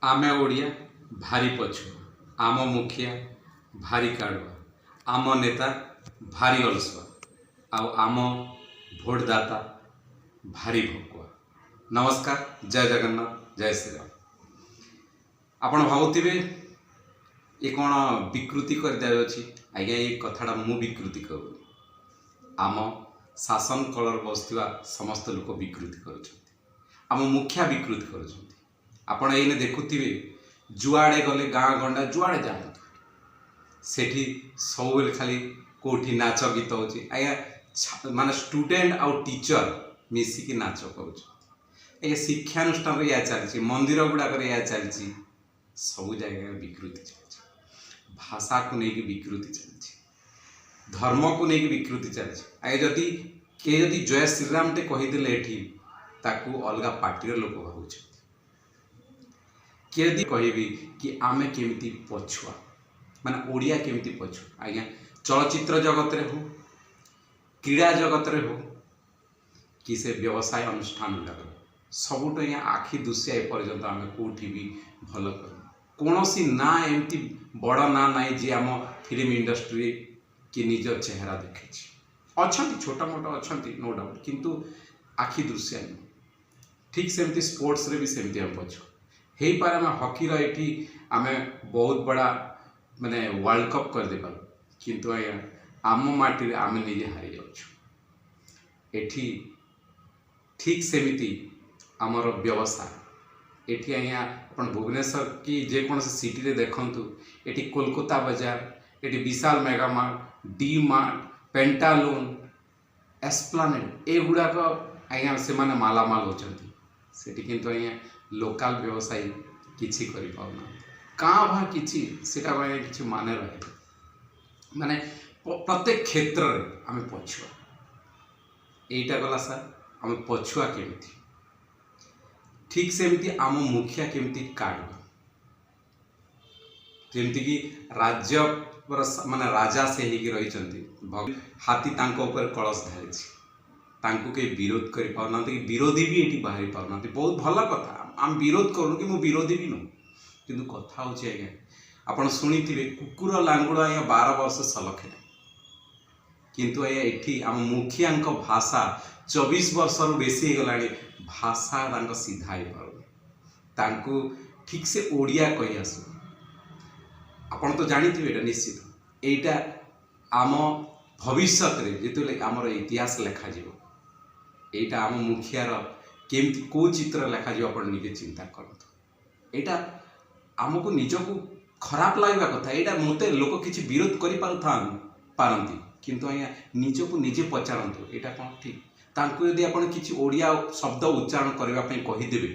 आमे ओडिया भारी पछुआ आम मुखिया भारी काड़ुआ आम नेता भारी अलसुआ आम भोटदाता भारी भकुआ। नमस्कार, जय जगन्नाथ, जय श्री राम। आपण भावुथिबे ये कौन विकृति कर दिया अछि? आज्ञा ये कथाटा मु विकृति करूनी। आम शासन कलर बसुवा समस्त लोक विकृति करुछंती, आम मुखिया विकृति करुछंती। आपण एने देखुथिबे जुआड़े गले गाँ गंडा जुआड़े जातु सेठी सब खाली कोठी नाच गीत होची। आज्ञा माने स्टूडेंट आउ टीचर मिसिकी नाच करुछंती। शिक्षानुष्ठान या चलती, मंदिर गुड़ाक या चलती, सब जगह विकृति चलती, भाषा को लेकिन विकृति चलती, धर्म को लेकिन विकृति चलती। आगे जदि किए जदि जय श्रीराम टे कहीदेले एठी ताकू अलगा पार्टी लोक भावुं, किए यदि कहबी कि आमे केमिति पछुआ माने ओडिया केमिति पछुआ। आज्ञा चलचित्र जगत रे हो, क्रीड़ा जगत रे हो, कि से व्यवसाय अनुष्ठान गुड़ाक सबुठ आज्ञा आखि दुसिया एपर्यंत आम कौटी भी भल कर कौन ना एमती बड़ ना ना जी आम फिल्म इंडस्ट्री कि निज चेहरा देखे अच्छा छोटा मोटा अच्छा नो डाउट, किंतु आखि दृश्य नहीं। ठीक सेमती स्पोर्ट्स रे भी सेमती हम पछु हे पारे आम हॉकी रे आम बहुत बड़ा माने वर्ल्ड कप कर दे पार, किंतु आज्ञा आम माटी आम निजे हारी जाउछु। एठी ठीक सेमिति आमर व्यवसाय एठी आज्ञा अपन भुवनेश्वर की जेकोसी सिटी रे देखंतु, एठी कोलकाता बाजार, एठी Vishal mega mart, D mart, Pantaloon, Esplanade एगुड़ाक आज्ञा से माने मालामाल होचंती। सेठी किंतु आज्ञा लोकल व्यवसायी किछि करि पाउना काँ भा किछि सेटा आज्ञा किछि माने रहे माने प्रत्येक क्षेत्र रे आमे पछुआ। एटा गला सर आमे पछुआ केमिति, ठीक सेमिति आम मुखिया केमिति काड़ुआ। जेमती कि राज्य माने राजा से ही रही हाथी तांको ऊपर कलश धारी तांको के विरोध कर पाना, विरोधी भी ये बाहरी पाना। बहुत भल कथा, आम विरोध करूँ कि मु विरोधी भी नु, किंतु कथा होची आज्ञा आपण शुणिथिबे कुकुर लांगुड़ आज्ञा 12 वर्ष सलखे, किंतु आज्ञा एठी आम मुखिया भाषा 24 वर्ष रु बेसी गलानी भाषा तांको सीधा ही पार तांको ठीक से ओडिया कही आसु। आपण तो जानिथिबे एटा निश्चित एटा आम भविष्य रे जेतले आमर इतिहास लेखा जीवो, एटा आम मुखियार केमती को चित्र लेखा जीवो आपण निजे चिंता करंतु। एटा आमको निजको खराब लागबा कथा, एटा मते लोक किछि विरोध करि पारंती, किंतु आज्ञा निजको निजे पचारंतु एटा कोन ठीक। तांको यदि आपण किछि ओडिया शब्द उच्चारण करबा पई कहि देबे,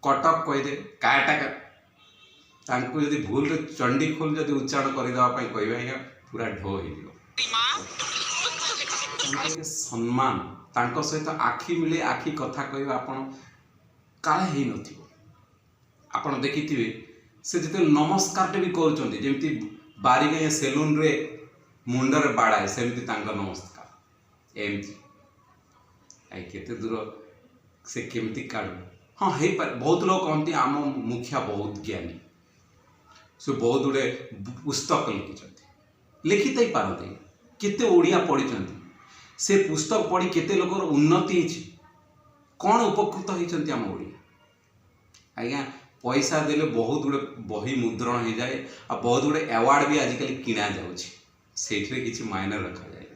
कटक कहि दे काटा तांको यदि भूल रे चंडीखोल यदि उच्चारण करि देबा पई कहबे आज्ञा पूरा ढो हे दियो। सम्मान तांको सहित आखि मिले आखि कथा कहबा आपण काले हे नथिबो। आपण देखिथिबे से जते नमस्कार टे भी करूचंती, जेमती बारीगे सेलून रे मुंडर बाड़ाए सेमती तांको नमस्कार एमती आई केते दूर से केमती काढू। हाँ हे पर बहुत लोग कहते आम मुखिया बहुत ज्ञानी, से बहुत गुड़े पुस्तक लिखित ही पारते, केते ओडिया पढ़ी से पुस्तक पढ़ी केते लोकर उन्नति होती, कौन उपकृत होती आम ओडिया। आज्ञा पैसा देले बहुत गुड़े बही मुद्रण हो जाए, आ बहुत गुड़े अवार्ड भी आजिकल किणा जाउछि, सेठरे किछि मायने रखा जाए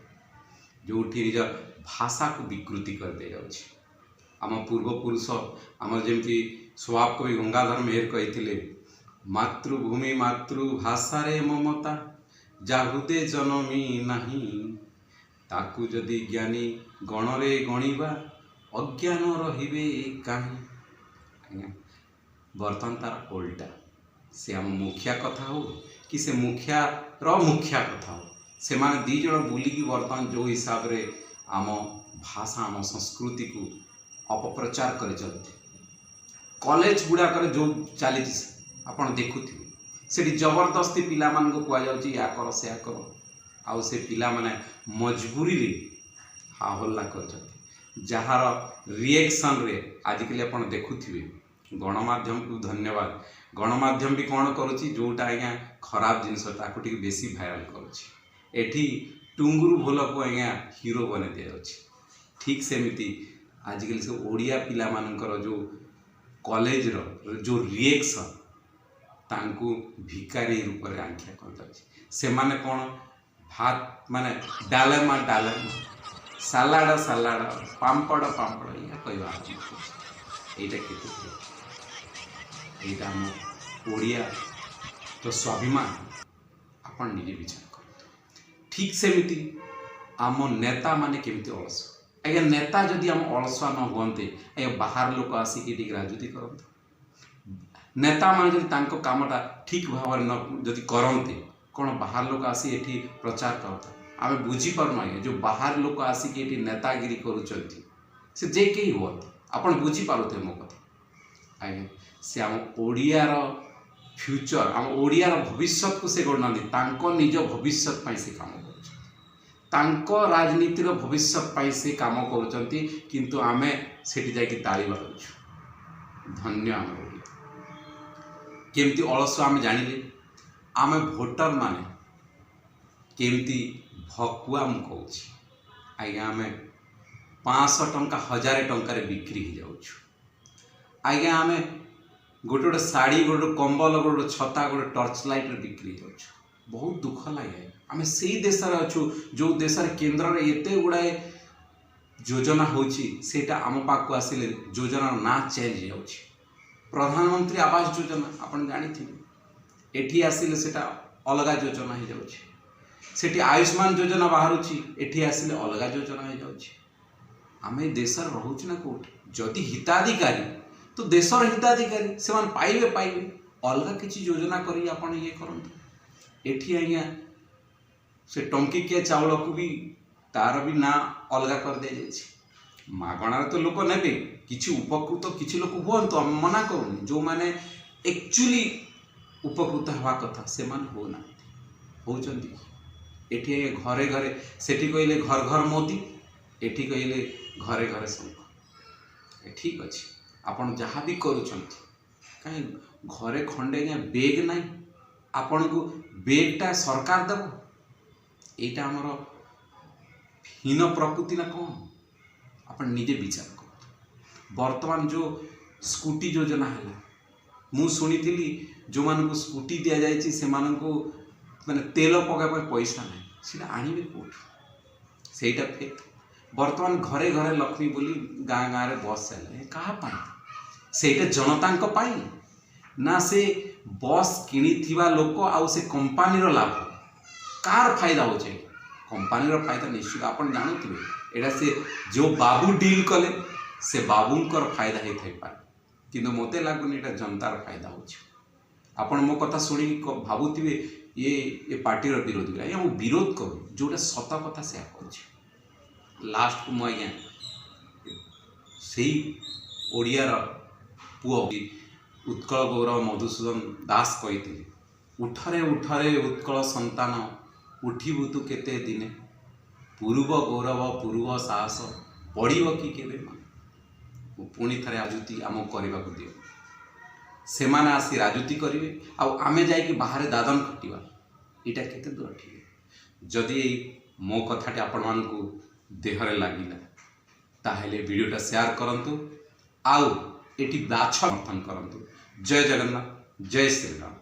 जो निज भाषा को विकृति कर दे जाउछि। आम पूर्वपुरुष आम जमी स्वभाव कवि गंगाधर मेहर कही मातृभूमि मातृभाषा रे ममता जाहृदे जनमी नहीं, ताकू जदि ज्ञानी गणरे गणिबा अज्ञान रहिबे काहे। बर्तमान तार उल्टा से आम मुखिया कथा हो कि से मुखिया मुखिया कथा हो, से माने दी जण बुलिकी बर्तमान जो हिसाब रे आम भाषा आम संस्कृति को अपप्रचार कर चलते। कॉलेज गुड़ाक जो चली आपड़ देखुथिबे से जबरदस्ती पिला मान को कुआ जाउची या कर से कर, आउ से पिला माने मजबूरी रे हाहल्ला कर जार रिएक्शन रे आजिकल आपड़ देखुथिबे गणमाध्यम को धन्यवाद। गणमाध्यम भी कौन करुच्ची जोटा आज्ञा खराब जिनस ताकू टिके बेसी भाइराल करुच्ची। एठी टुंगुरु भोल को आज्ञा हीरो बने दिया जाउछि। ठीक सेमिति आजिकल से ओडिया पिला मानकर जो कॉलेज रो जो रिएक्शन तांकू भिकारी रूप में आख्या कर से माने कौन भात माने डालेमा डालेमा सालाड सालाड पांपड़ पांपड़ या कहवा यहाँ के आम ओडिया तो स्वाभिमान आपण निजे विचार कर। ठीक सेमिति आम नेता माने केमती अलस आज्ञा नेता जदि आम अलसुआ न हुंते आज्ञा बाहर लोक आसिक राजनीति करते नेता मान जब तांको कामटा ठीक भाव न जदि करते कौन बाहर लोक आसी एठी प्रचार करता आम बुझीपार आज्ञा जो बाहर लोक आसिक एठी नेतागिरी करुँच से जे कहीं हुआ आपड़ बुझीपारे मो कथा आज्ञा से आम ओडियार फ्यूचर आम ओडियार भविष्य को से गणना निज भविष्य से काम कर राजनीतिर भविष्य से काम कर आम से ताली बाजु धन्य आम केमती अलसुआ आम जानिले आम भोटर माने केमती भकुआ मु कहूँ आज्ञा आम 500 टंका 1000 टंकार बिक्री हो जाऊँ आज्ञा आम गोटे गोटे शाढ़ी गोटे कंबल गोटे छता गोटे टर्च लाइट बिक्री हो बहुत दुख लगे आम से देश अच्छु जो देश केन्द्र में एत गुड़ाए योजना होटा आम पाक आसिले योजना ना चेंज हो प्रधानमंत्री आवास योजना आपन जानी एठी आसिले सेटा अलग योजना हो जाउछि आयुष्मान योजना बाहर एठी आसिले अलग योजना हो जाउछि आम देश रोच ना कौट जदि हिताधिकारी तो देशर हिताधिकारी से पाइबे पाइबे अलग किसी योजना करी आपण ये करंतु एठी आज्ञा से टंकिकिया चाउल को भी तार भी ना अलग कर दे जाइछि मागणार तो लोक नेबे किछि उपकृत किछि लोक हुअंतु हम मना करूनी जो माने एक्चुअली उपकृत हवा कथा से मान हो ना होचंदी एठी घरे घरे सेठी कहले घर घर मोदी एठी कहले घरे घरे शंख ठीक अच्छे आपन जहाँ भी करुँच कहीं घरे खंडे बेग ना आपण को बेगटा सरकार देव यहाँ आमर हीन प्रकृति ना कौन आप निजे विचार कर वर्तमान जो स्कूटी योजना है मु शुणी जो मान को स्कूटी दि जाए से माने तेल पकाइबा पैसा ना सीटा आणवे कौट सेटा फेक वर्तमान घरे घरे लक्ष्मी बोली गाँ गाँव में बस चल क्या सेटा जनता पाई ना से बस किणी लोक आउ से कंपानीर लाभ कार फायदा हो कंपानीर फायदा निश्चित आप जानते यहाँ से जो बाबू डील कले से बाबूंकर फायदा होता है कि मत लगुनि यहाँ जनतार फायदा हो मो कथा शुणी भावुवे ये पार्टीर विरोधी आज्ञा मु विरोध करूँ जोटा सत कथा से कर लास्ट को मुझे से ओडियार पुओ उत्कल गौरव मधुसूदन दास कही उठरे उठरे उत्कल संतान उठिबु तु केते दिने पूर्व गौरव पूर्व साहस पड़ब कि केबे पुणी थे राजनीति आम करने को दियो से माने आसी राजनीति करेंगे आमे जाइए बाहर दादन खटिवा यहाँ केते दूर ठीक जदि मो कथाटी आपण मानकु देहरे लागिला ताहेले वीडियोटा शेयर करंतु आउ एटी बाछ समर्थन करंतु। जय जगन्नाथ जय श्री राम।